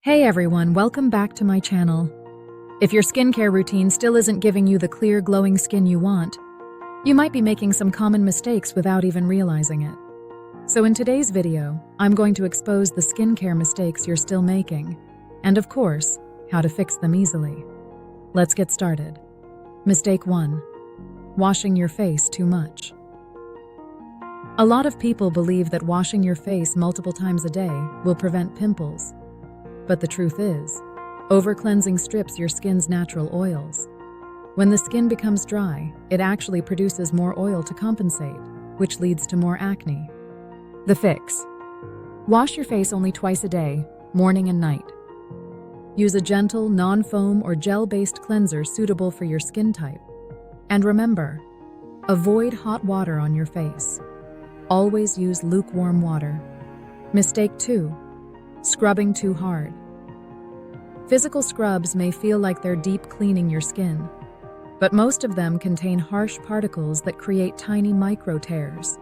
Hey everyone, welcome back to my channel. If your skincare routine still isn't giving you the clear, glowing skin you want, you might be making some common mistakes without even realizing it. So in today's video, I'm going to expose the skincare mistakes you're still making, and of course, how to fix them easily. Let's get started. Mistake 1. Washing your face too much. A lot of people believe that washing your face multiple times a day will prevent pimples. But the truth is, over-cleansing strips your skin's natural oils. When the skin becomes dry, it actually produces more oil to compensate, which leads to more acne. The fix. Wash your face only twice a day, morning and night. Use a gentle, non-foam or gel-based cleanser suitable for your skin type. And remember, avoid hot water on your face. Always use lukewarm water. Mistake 2. Scrubbing too hard. Physical scrubs may feel like they're deep cleaning your skin, but most of them contain harsh particles that create tiny micro tears.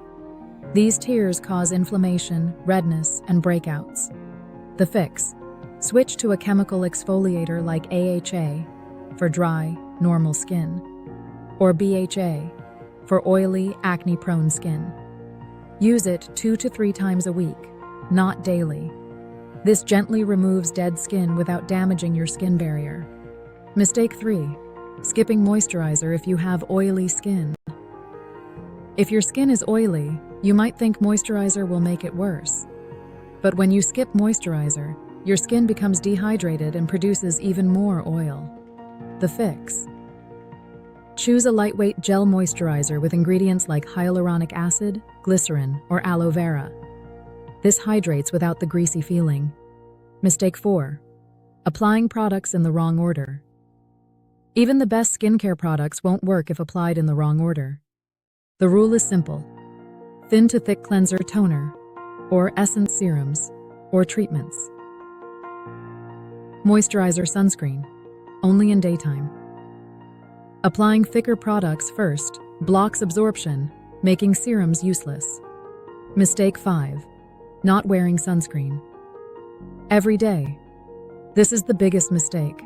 These tears cause inflammation, redness, and breakouts. The fix. Switch to a chemical exfoliator like AHA for dry, normal skin, or BHA for oily, acne-prone skin. Use it 2 to 3 times a week, not daily. This gently removes dead skin without damaging your skin barrier. Mistake 3. Skipping moisturizer if you have oily skin. If your skin is oily, you might think moisturizer will make it worse. But when you skip moisturizer, your skin becomes dehydrated and produces even more oil. The fix. Choose a lightweight gel moisturizer with ingredients like hyaluronic acid, glycerin, or aloe vera. This hydrates without the greasy feeling. Mistake 4. Applying products in the wrong order. Even the best skincare products won't work if applied in the wrong order. The rule is simple. Thin to thick cleanser toner, or essence serums, or treatments. Moisturizer sunscreen, only in daytime. Applying thicker products first blocks absorption, making serums useless. Mistake 5. Not wearing sunscreen. Every day. This is the biggest mistake.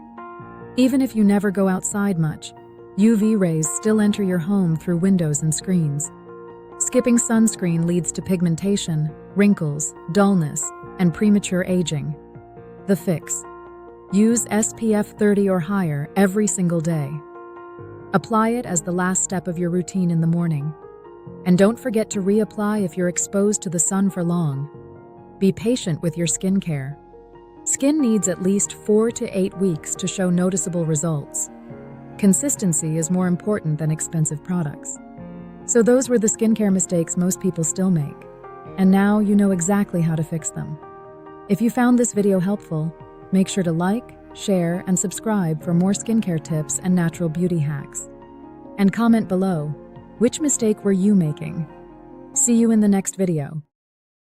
Even if you never go outside much, UV rays still enter your home through windows and screens. Skipping sunscreen leads to pigmentation, wrinkles, dullness, and premature aging. The fix. Use SPF 30 or higher every single day. Apply it as the last step of your routine in the morning. And don't forget to reapply if you're exposed to the sun for long. Be patient with your skincare. Skin needs at least 4 to 8 weeks to show noticeable results. Consistency is more important than expensive products. So those were the skincare mistakes most people still make. And now you know exactly how to fix them. If you found this video helpful, make sure to like, share, and subscribe for more skincare tips and natural beauty hacks. And comment below, which mistake were you making? See you in the next video.